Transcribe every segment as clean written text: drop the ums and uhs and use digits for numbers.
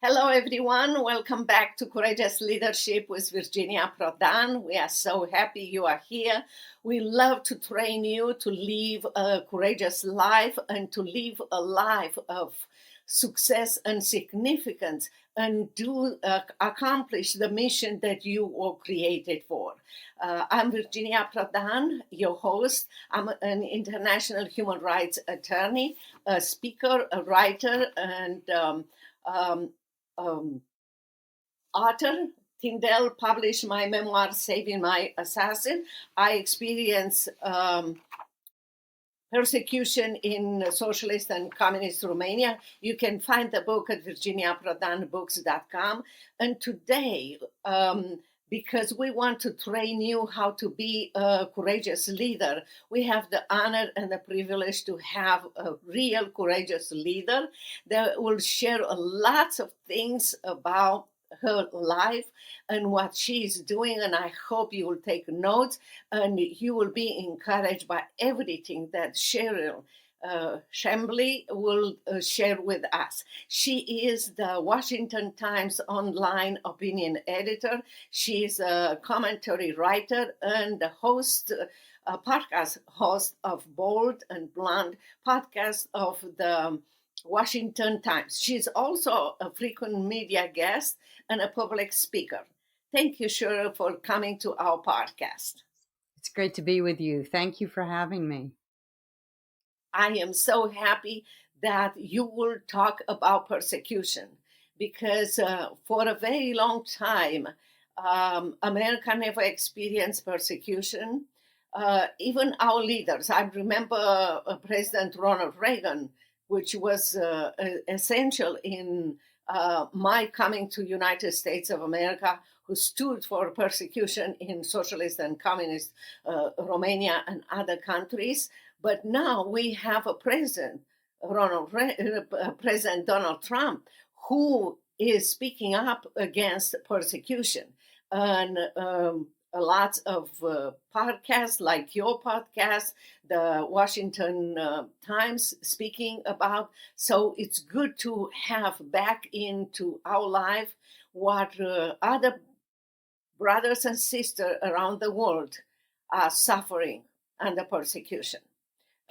Hello, everyone. Welcome back to Courageous Leadership with Virginia Prodan. We are so happy you are here. We love to train you to live a courageous life and to live a life of success and significance and do accomplish the mission that you were created for. I'm Virginia Prodan, your host. I'm an international human rights attorney, a speaker, a writer, and um, um, author. Tyndale published my memoir, Saving My Assassin. I experienced persecution in socialist and communist Romania. You can find the book at virginiaprodanbooks.com. And today, because we want to train you how to be a courageous leader, we have the honor and the privilege to have a real courageous leader that will share lots of things about her life and what she's doing. And I hope you will take notes and you will be encouraged by everything that Cheryl Chumley will share with us. She is the Washington Times online opinion editor. She is a commentary writer and the host, a podcast host of Bold and Blunt, podcast of the Washington Times. She's also a frequent media guest and a public speaker. Thank you, Cheryl, for coming to our podcast. It's great to be with you. Thank you for having me. I am so happy that you will talk about persecution because for a very long time, America never experienced persecution. Even our leaders, I remember President Ronald Reagan, which was essential in my coming to United States of America, who stood for persecution in socialist and communist Romania and other countries. But now we have a president, President Donald Trump, who is speaking up against persecution. And lots of podcasts like your podcast, the Washington Times speaking about. So it's good to have back into our life what other brothers and sisters around the world are suffering under persecution.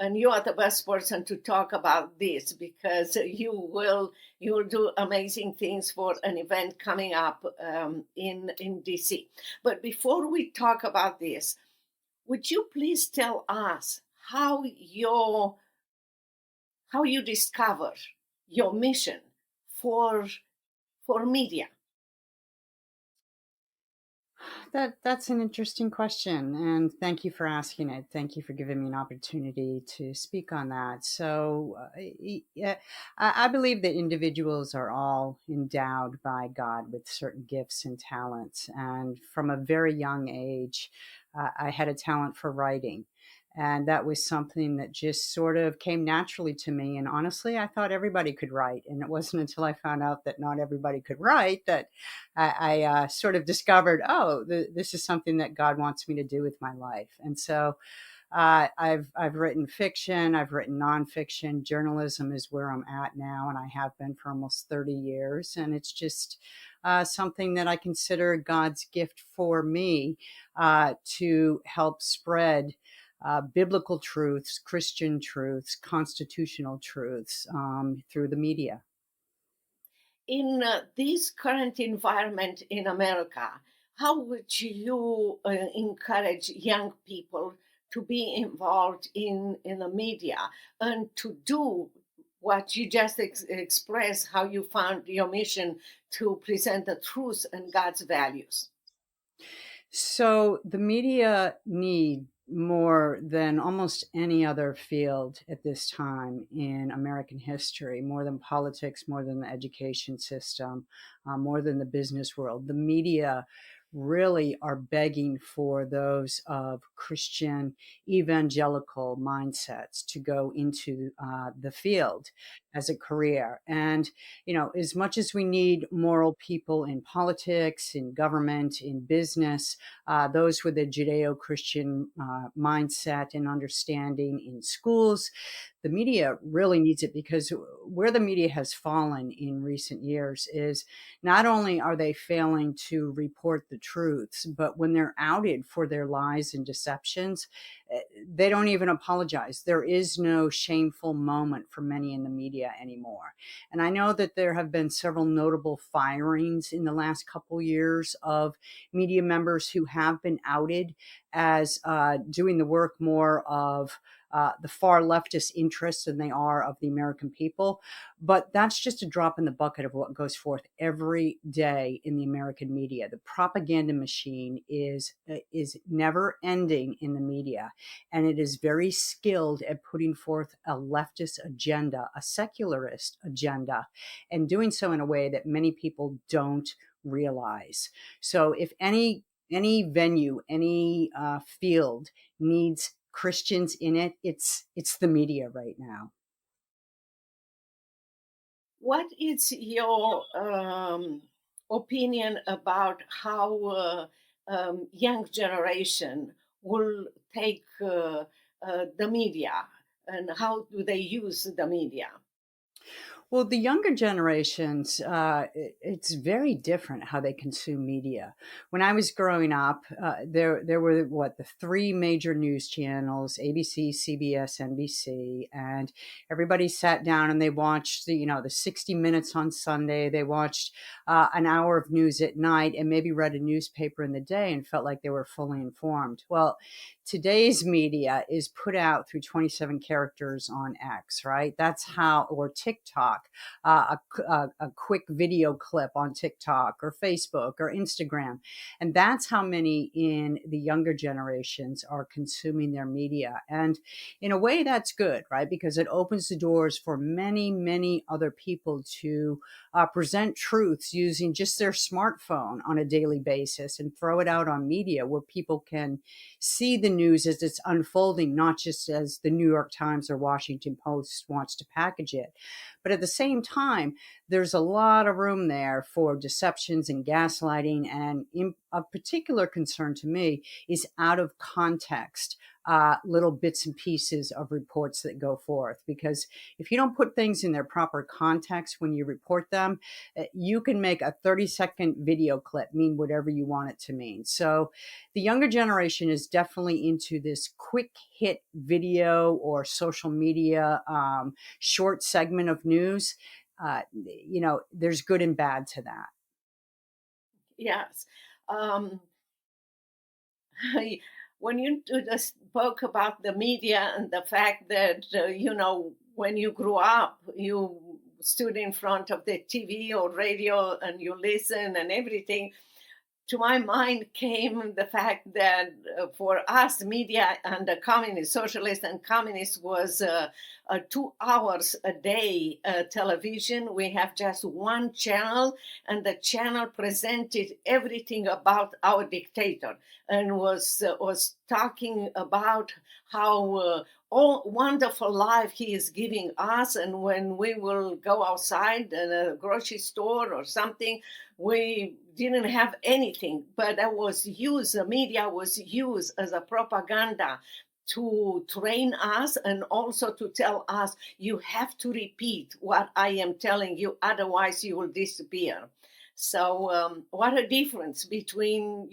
And you are the best person to talk about this because you will do amazing things for an event coming up in DC. But before we talk about this, would you please tell us how you discover your mission for media? That's an interesting question, and thank you for asking it. Thank you for giving me an opportunity to speak on that. So, yeah, I believe that individuals are all endowed by God with certain gifts and talents, and from a very young age, I had a talent for writing. And that was something that just sort of came naturally to me. And honestly, I thought everybody could write. And it wasn't until I found out that not everybody could write that I sort of discovered, oh, this is something that God wants me to do with my life. And so I've written fiction, I've written nonfiction. Journalism is where I'm at now, and I have been for almost 30 years. And it's just something that I consider God's gift for me to help spread biblical truths, Christian truths, constitutional truths through the media. In this current environment in America, how would you encourage young people to be involved in the media and to do what you just expressed, how you found your mission to present the truth and God's values? So the media need more than almost any other field at this time in American history, more than politics, more than the education system, more than the business world. The media really are begging for those of Christian evangelical mindsets to go into the field as a career. And, as much as we need moral people in politics, in government, in business, those with a Judeo Christian mindset and understanding in schools, the media really needs it, because where the media has fallen in recent years is not only are they failing to report the truths, but when they're outed for their lies and deceptions, they don't even apologize. There is no shameful moment for many in the media anymore. And I know that there have been several notable firings in the last couple years of media members who have been outed as doing the work more of the far leftist interests than they are of the American people. But that's just a drop in the bucket of what goes forth every day in the American media. The propaganda machine is never ending in the media, and it is very skilled at putting forth a leftist agenda, a secularist agenda, and doing so in a way that many people don't realize. So if any venue, any field needs Christians in it, it's the media right now. What is your opinion about how young generation will take the media, and how do they use the media? Well, the younger generations, it's very different how they consume media. When I was growing up, there were the three major news channels: ABC, CBS, NBC, and everybody sat down and they watched the 60 Minutes on Sunday. They watched an hour of news at night and maybe read a newspaper in the day and felt like they were fully informed. Well, today's media is put out through 27 characters on X, right? That's how, or TikTok, a quick video clip on TikTok or Facebook or Instagram. And that's how many in the younger generations are consuming their media. And in a way, that's good, right? Because it opens the doors for many, many other people to present truths using just their smartphone on a daily basis and throw it out on media where people can see the news as it's unfolding, not just as the New York Times or Washington Post wants to package it. But at the same time, there's a lot of room there for deceptions and gaslighting. And a particular concern to me is out of context, little bits and pieces of reports that go forth. Because if you don't put things in their proper context when you report them, you can make a 30-second video clip mean whatever you want it to mean. So the younger generation is definitely into this quick hit video or social media short segment of news. There's good and bad to that. Yes. Um, when you spoke about the media and the fact that, when you grew up, you stood in front of the TV or radio and you listen and everything, to my mind came the fact that for us, media and the communist, socialist and communist was 2 hours a day television. We have just one channel, and the channel presented everything about our dictator and was talking about how all wonderful life he is giving us. And when we will go outside in a grocery store or something, we didn't have anything, but that was used, the media was used as a propaganda to train us and also to tell us, you have to repeat what I am telling you, otherwise you will disappear. So what a difference between,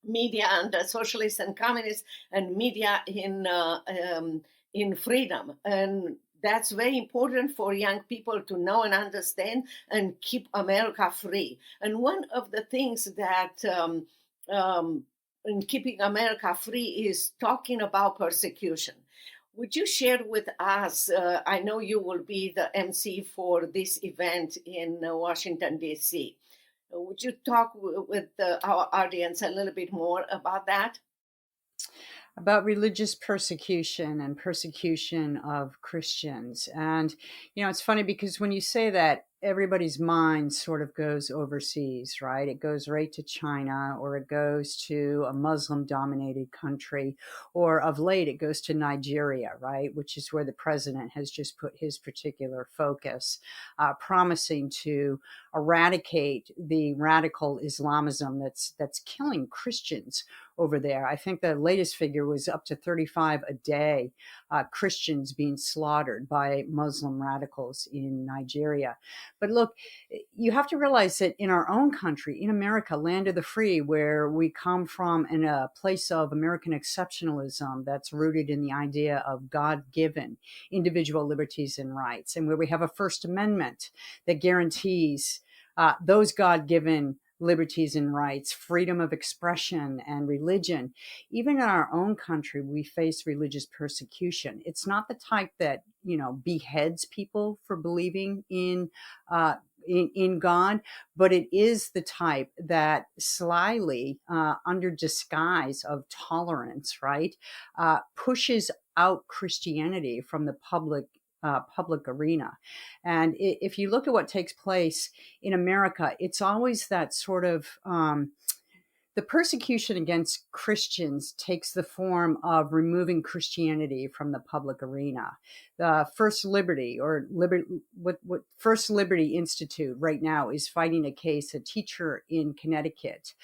media and socialists and communists, and media in freedom. And that's very important for young people to know and understand and keep America free. And one of the things that in keeping America free is talking about persecution. Would you share with us? I know you will be the MC for this event in Washington, D.C. Would you talk with our audience a little bit more about that? About religious persecution and persecution of Christians. And, it's funny because when you say that, everybody's mind sort of goes overseas, right? It goes right to China, or it goes to a Muslim dominated country, or of late it goes to Nigeria, right? Which is where the president has just put his particular focus, promising to eradicate the radical Islamism that's killing Christians over there. I think the latest figure was up to 35 a day, Christians being slaughtered by Muslim radicals in Nigeria. But look, you have to realize that in our own country, in America, land of the free, where we come from, in a place of American exceptionalism that's rooted in the idea of God-given individual liberties and rights, and where we have a First Amendment that guarantees those God-given liberties and rights, freedom of expression and religion. Even in our own country, we face religious persecution. It's not the type that, beheads people for believing in God, but it is the type that slyly, under disguise of tolerance, right, pushes out Christianity from the public arena. And if you look at what takes place in America, it's always that sort of the persecution against Christians takes the form of removing Christianity from the public arena. The First Liberty, what First Liberty Institute right now is fighting a case. A teacher in Connecticut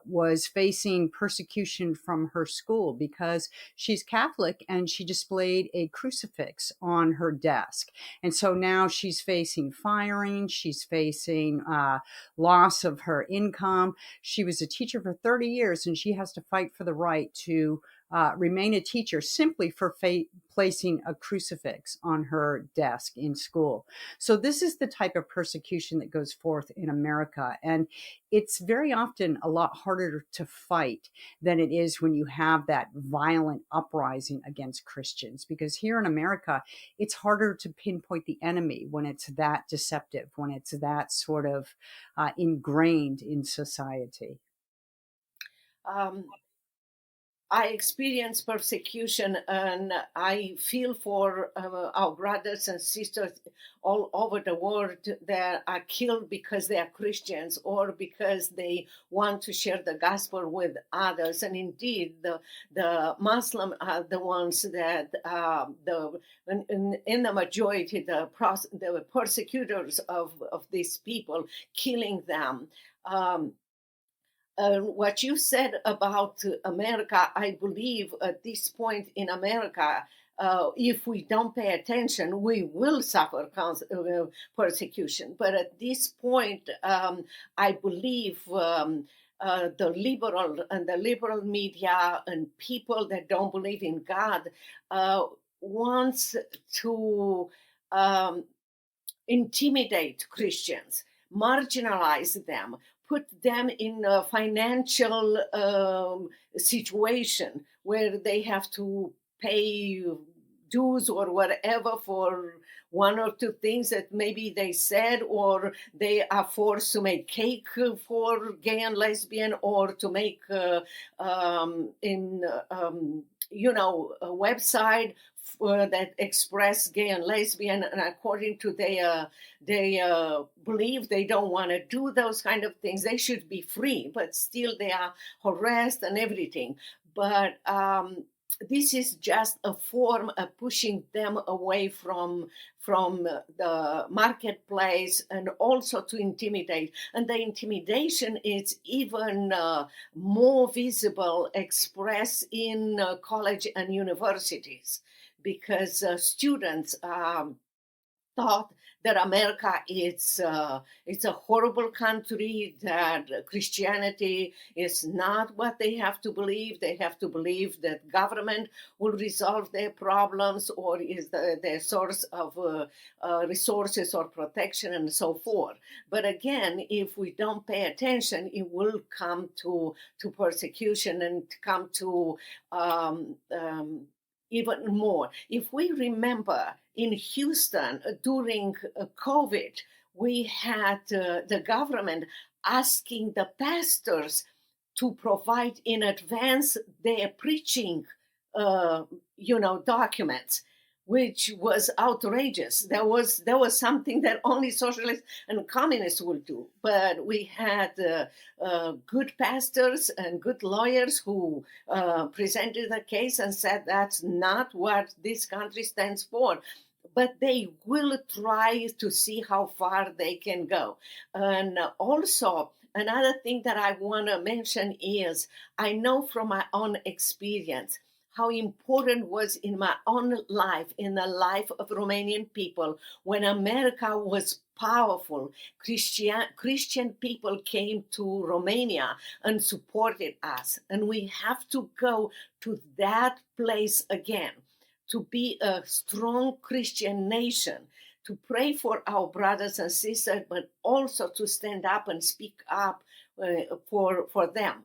was facing persecution from her school because she's Catholic and she displayed a crucifix on her desk. And so now she's facing firing. She's facing loss of her income. She was a teacher for 30 years, and she has to fight for the right to remain a teacher simply for placing a crucifix on her desk in school. So this is the type of persecution that goes forth in America. And it's very often a lot harder to fight than it is when you have that violent uprising against Christians. Because here in America, it's harder to pinpoint the enemy when it's that deceptive, when it's that sort of ingrained in society. Um, I experience persecution, and I feel for our brothers and sisters all over the world that are killed because they are Christians or because they want to share the gospel with others. And indeed, the Muslim are the ones that in the majority, the persecutors of these people, killing them. What you said about America, I believe at this point in America, if we don't pay attention, we will suffer persecution. But at this point, I believe the liberal media and people that don't believe in God wants to um, intimidate Christians, marginalize them, put them in a financial situation where they have to pay dues or whatever for one or two things that maybe they said, or they are forced to make cake for gay and lesbian, or to make a website that express gay and lesbian, and according to their belief, they don't want to do those kind of things. They should be free, but still they are harassed and everything. But this is just a form of pushing them away from the marketplace, and also to intimidate. And the intimidation is even more visible, expressed in college and universities, because students thought that America it's a horrible country, that Christianity is not what they have to believe. They have to believe that government will resolve their problems, or is the source of resources or protection, and so forth. But again, if we don't pay attention, it will come to persecution, and come to even more. If we remember in Houston during COVID, we had the government asking the pastors to provide in advance their preaching, documents. which was outrageous. There was something that only socialists and communists would do. But we had good pastors and good lawyers who presented the case and said that's not what this country stands for. But they will try to see how far they can go. And also, another thing that I want to mention is I know from my own experience how important was in my own life, in the life of Romanian people, when America was powerful. Christian people came to Romania and supported us. And we have to go to that place again to be a strong Christian nation, to pray for our brothers and sisters, but also to stand up and speak up for them.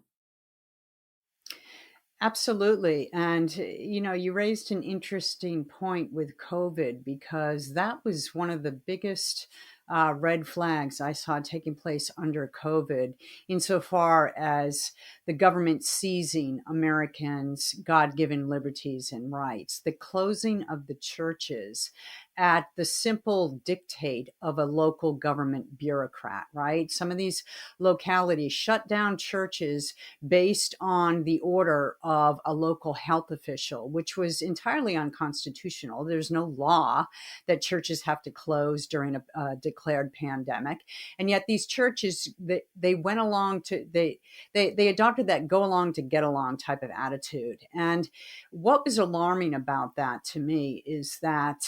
Absolutely. And, you raised an interesting point with COVID because that was one of the biggest red flags I saw taking place under COVID, insofar as the government seizing Americans' God given liberties and rights, the closing of the churches at the simple dictate of a local government bureaucrat, right? Some of these localities shut down churches based on the order of a local health official, which was entirely unconstitutional. There's no law that churches have to close during a declared pandemic, and yet these churches, they went along to they adopted that go along to get along type of attitude. And what was alarming about that to me is that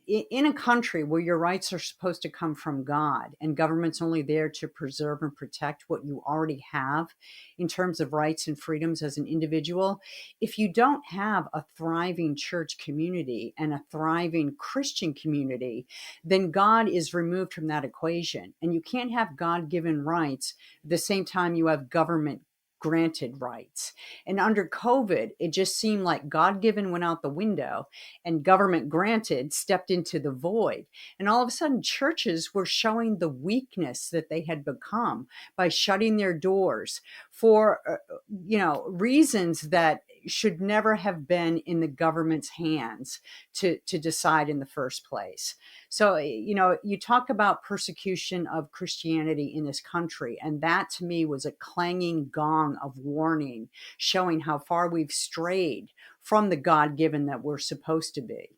in a country where your rights are supposed to come from God and government's only there to preserve and protect what you already have in terms of rights and freedoms as an individual, if you don't have a thriving church community and a thriving Christian community, then God is removed from that equation. And you can't have God given rights at the same time you have government granted rights. And under COVID, it just seemed like God given went out the window and government granted stepped into the void. And all of a sudden, churches were showing the weakness that they had become by shutting their doors for, reasons that should never have been in the government's hands to decide in the first place. So, you talk about persecution of Christianity in this country, and that to me was a clanging gong of warning, showing how far we've strayed from the God given that we're supposed to be.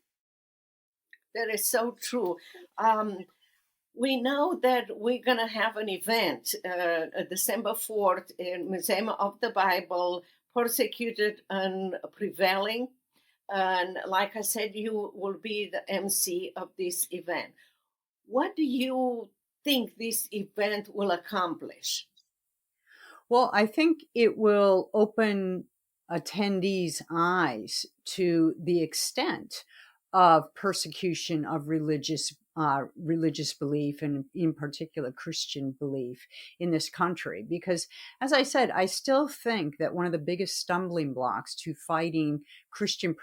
That is so true. Um, we know that we're going to have an event December 4th in Museum of the Bible, Persecuted and Prevailing. And like I said, you will be the MC of this event. What do you think this event will accomplish? Well, I think it will open attendees' eyes to the extent of persecution of religious belief, and in particular Christian belief in this country. Because, as I said, I still think that one of the biggest stumbling blocks to fighting Christian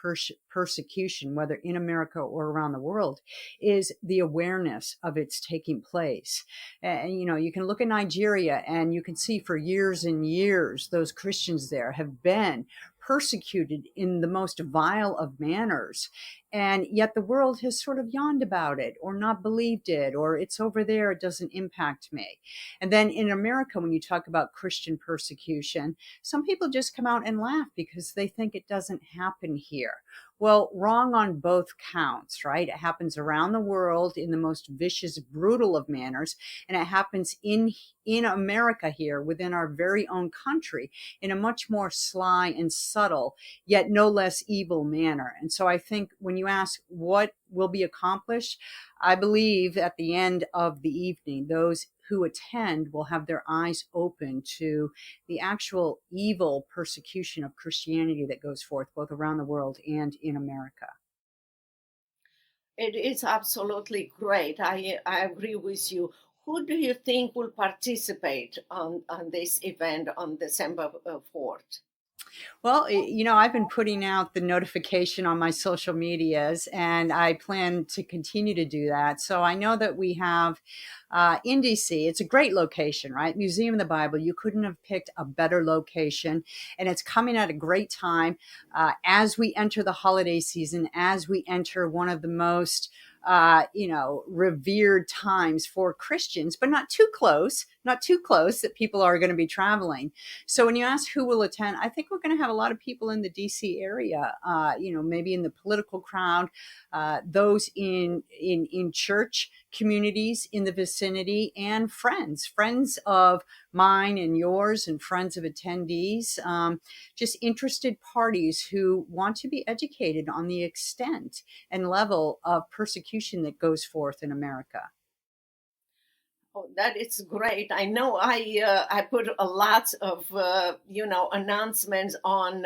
persecution, whether in America or around the world, is the awareness of its taking place. And you can look at Nigeria and you can see for years and years those Christians there have been persecuted in the most vile of manners. And yet the world has sort of yawned about it or not believed it, or it's over there, it doesn't impact me. And then in America, when you talk about Christian persecution, some people just come out and laugh because they think it doesn't happen here. Well, wrong on both counts, right? It happens around the world in the most vicious, brutal of manners, and it happens in America here within our very own country in a much more sly and subtle, yet no less evil manner. And so I think when you ask what will be accomplished, I believe at the end of the evening, those who attend will have their eyes open to the actual evil persecution of Christianity that goes forth both around the world and in America. It is absolutely great. I agree with you. Who do you think will participate on this event on December 4th? Well, I've been putting out the notification on my social medias, and I plan to continue to do that. So I know that we have in DC. It's a great location, right? Museum of the Bible. You couldn't have picked a better location. And it's coming at a great time as we enter the holiday season, as we enter one of the most revered times for Christians, but not too close that people are going to be traveling. So when you ask who will attend, I think we're going to have a lot of people in the DC area, maybe in the political crowd, those in church communities in the vicinity, and friends of mine and yours, and friends of attendees, just interested parties who want to be educated on the extent and level of persecution that goes forth in America. Oh, that is great. I know I put a lot of announcements on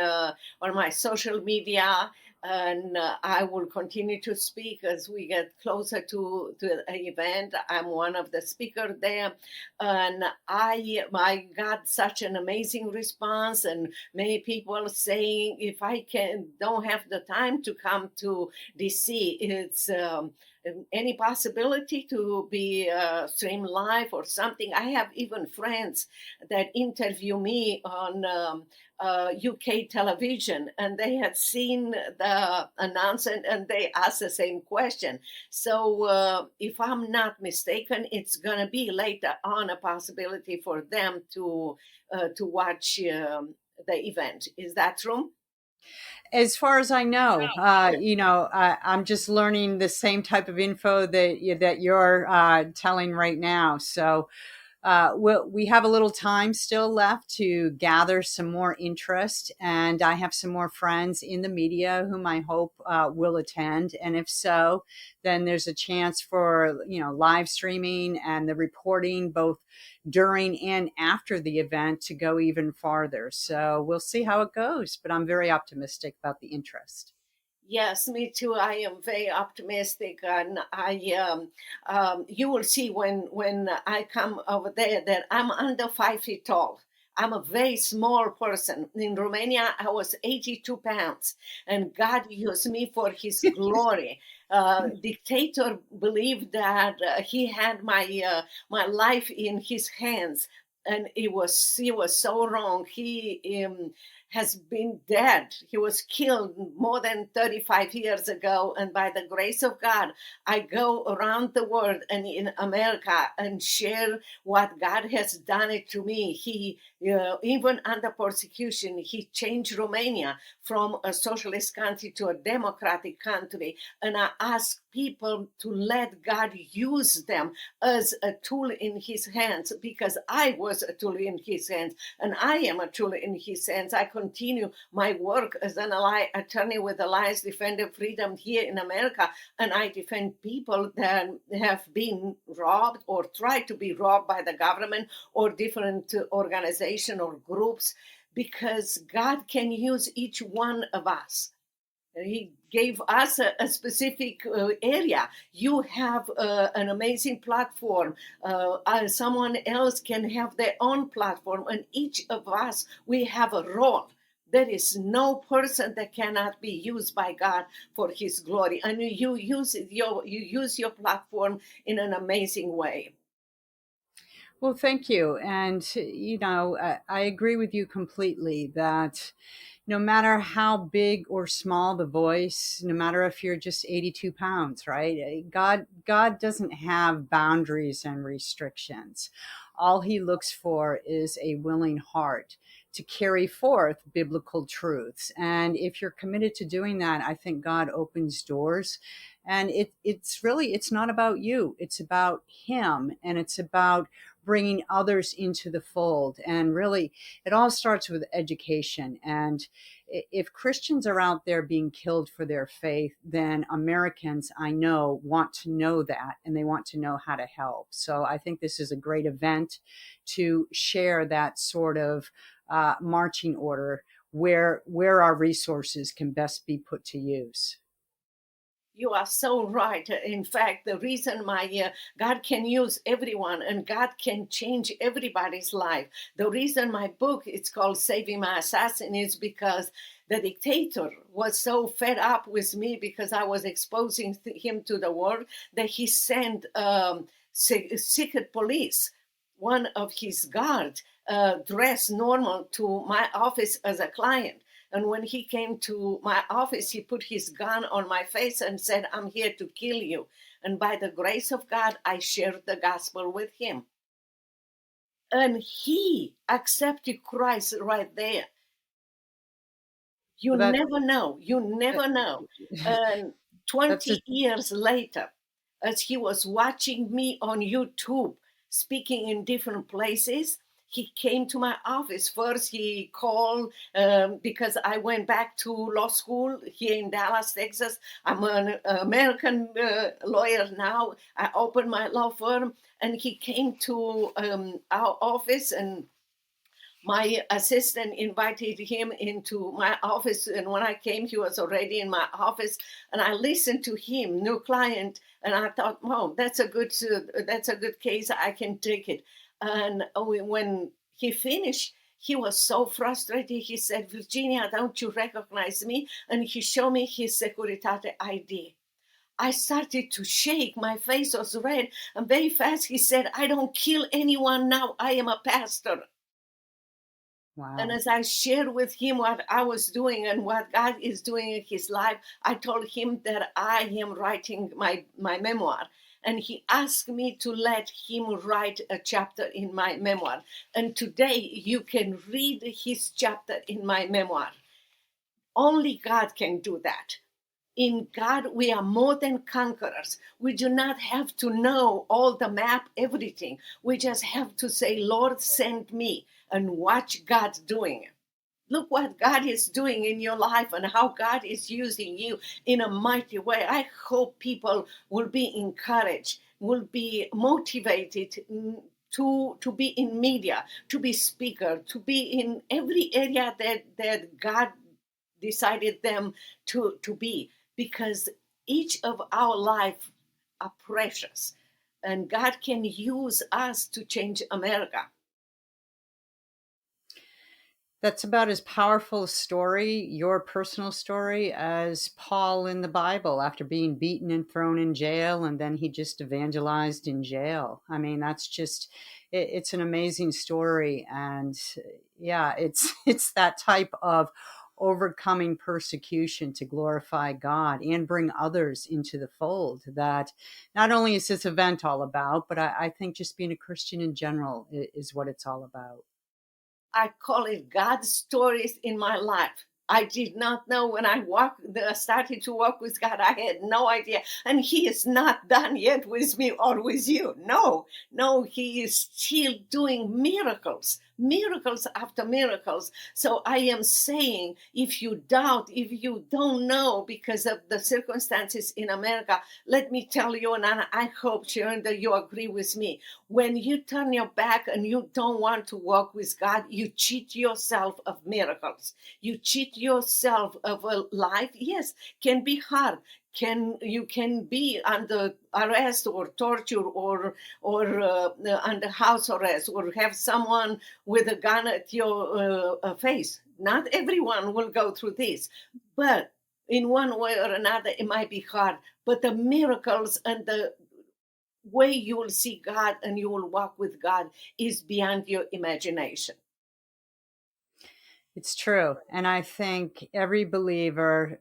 my social media, and I will continue to speak as we get closer to the event. I'm one of the speakers there, and I got such an amazing response, and many people saying if I don't have the time to come to DC, it's any possibility to be streamed live or something. I have even friends that interview me on UK television, and they had seen the announcement and they asked the same question. So if I'm not mistaken, it's going to be later on a possibility for them to watch the event. Is that true? As far as I know, I'm just learning the same type of info that you're telling right now. So we have a little time still left to gather some more interest, and I have some more friends in the media whom I hope will attend. And if so, then there's a chance for live streaming and the reporting both during and after the event to go even farther. So we'll see how it goes, but I'm very optimistic about the interest. Yes, me too. I am very optimistic, and you will see when I come over there that I'm under 5 feet tall. I'm a very small person. In Romania, I was 82 pounds, and God used me for His glory. Dictator believed that he had my life in his hands, and he was so wrong. He has been dead. He was killed more than 35 years ago. And by the grace of God, I go around the world and in America and share what God has done it to me. He, even under persecution, he changed Romania from a socialist country to a democratic country. And I ask people to let God use them as a tool in his hands, because I was a tool in his hands and I am a tool in his hands. I continue my work as an attorney with Alliance Defender Freedom here in America, and I defend people that have been robbed or tried to be robbed by the government or different organization or groups, because God can use each one of us. He gave us a specific area. You have an amazing platform. Someone else can have their own platform, and each of us, we have a role. There is no person that cannot be used by God for His glory, and you use your platform in an amazing way. Well, thank you. And, I agree with you completely that no matter how big or small the voice, no matter if you're just 82 pounds, right? God doesn't have boundaries and restrictions. All he looks for is a willing heart to carry forth biblical truths. And if you're committed to doing that, I think God opens doors. And it's not about you. It's about him. And it's about bringing others into the fold. And really, it all starts with education. And if Christians are out there being killed for their faith, then Americans, I know, want to know that, and they want to know how to help. So I think this is a great event to share that sort of marching order where our resources can best be put to use. You are so right. In fact, the reason God can use everyone and God can change everybody's life. The reason my book it's called "Saving My Assassin" is because the dictator was so fed up with me because I was exposing him to the world that he sent secret police, one of his guards, dressed normal to my office as a client. And when he came to my office, he put his gun on my face and said, "I'm here to kill you." And by the grace of God, I shared the gospel with him. And he accepted Christ right there. You Well, never know. You never know. And that's 20 just years later, as he was watching me on YouTube, speaking in different places, he came to my office. First, he called because I went back to law school here in Dallas, Texas. I'm an American lawyer now. I opened my law firm, and he came to our office, and my assistant invited him into my office, and when I came he was already in my office, and I listened to him, new client, and I thought, oh, that's a good case, I can take it. And when he finished, he was so frustrated. He said, "Virginia, don't you recognize me?" And he showed me his Securitate ID. I started to shake. My face was red, and very fast he said, "I don't kill anyone now. I am a pastor." And wow. as I shared with him what I was doing and what God is doing in his life, I told him that I am writing my memoir. And he asked me to let him write a chapter in my memoir. And today you can read his chapter in my memoir. Only God can do that. In God, we are more than conquerors. We do not have to know all the map, everything. We just have to say, "Lord, send me," and watch God doing it. Look what God is doing in your life and how God is using you in a mighty way. I hope people will be encouraged, will be motivated to be in media, to be speaker, to be in every area that God decided them to be, because each of our life are precious, and God can use us to change America. That's about as powerful a story, your personal story, as Paul in the Bible after being beaten and thrown in jail, and then he just evangelized in jail. I mean, that's just it's an amazing story, and yeah, it's it's that type of overcoming persecution to glorify God and bring others into the fold that not only is this event all about, but I think just being a Christian in general is what it's all about. I call it God's stories in my life. I did not know when I started to walk with God. I had no idea, and He is not done yet with me or with you. No, no, He is still doing miracles, miracles after miracles. So I am saying, if you doubt, if you don't know because of the circumstances in America, let me tell you, and I hope, Sharon, that you agree with me. When you turn your back and you don't want to walk with God, you cheat yourself of miracles. You cheat yourself of a life. Yes, can be hard. You can be under arrest or torture or under house arrest, or have someone with a gun at your face. Not everyone will go through this, but in one way or another, it might be hard. But the miracles and the way you will see God and you will walk with God is beyond your imagination. It's true. And I think every believer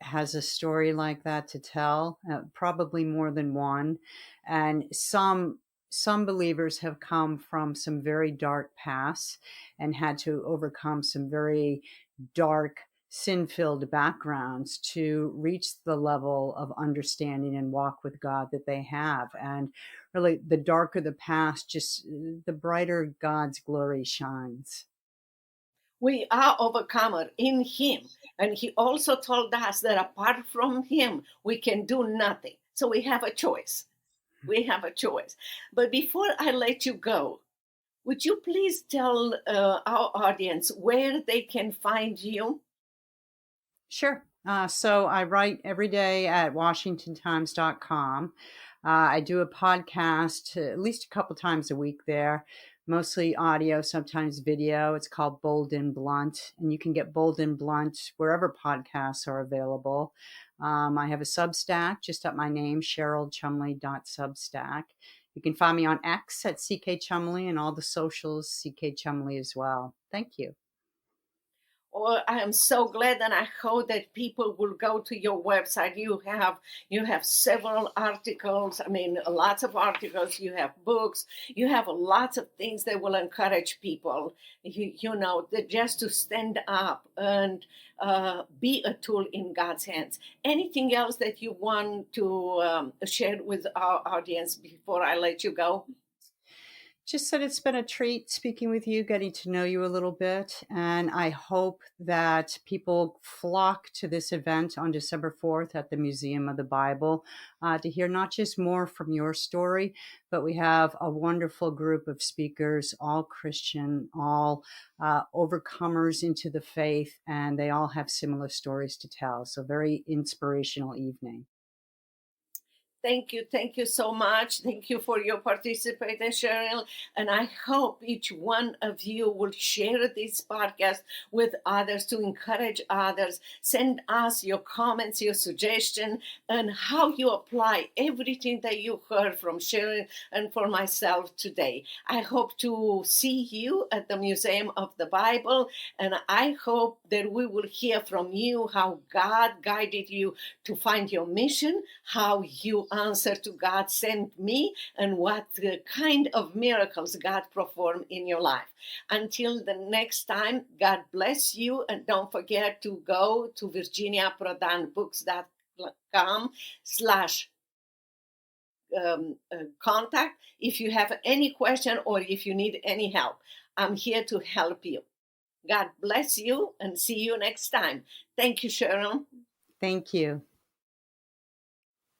has a story like that to tell, probably more than one. And some believers have come from some very dark pasts and had to overcome some very dark, sin-filled backgrounds to reach the level of understanding and walk with God that they have. And really, the darker the past, just the brighter God's glory shines. We are overcomer in Him. And He also told us that apart from Him, we can do nothing. So we have a choice. We have a choice. But before I let you go, would you please tell our audience where they can find you? Sure. So I write every day at WashingtonTimes.com. I do a podcast at least a couple times a week there, mostly audio, sometimes video. It's called Bold and Blunt, and you can get Bold and Blunt wherever podcasts are available. I have a Substack just at my name, CherylChumley.substack. You can find me on X at CK Chumley and all the socials, CK Chumley as well. Thank you. Well, I am so glad, and I hope that people will go to your website. You have several articles. I mean, lots of articles. You have books. You have lots of things that will encourage people. Just to stand up and be a tool in God's hands. Anything else that you want to share with our audience before I let you go? Just that it's been a treat speaking with you, getting to know you a little bit. And I hope that people flock to this event on December 4th at the Museum of the Bible to hear not just more from your story, but we have a wonderful group of speakers, all Christian, all overcomers into the faith, and they all have similar stories to tell. So, very inspirational evening. Thank you so much. Thank you for your participation, Cheryl. And I hope each one of you will share this podcast with others to encourage others. Send us your comments, your suggestion, and how you apply everything that you heard from Cheryl and for myself today. I hope to see you at the Museum of the Bible, and I hope that we will hear from you how God guided you to find your mission, how you answer to God sent me, and what kind of miracles God performed in your life. Until the next time, God bless you, and don't forget to go to virginiaprodanbooks.com slash contact if you have any question or if you need any help. I'm here to help you. God bless you and see you next time. Thank you, Cheryl. Thank you.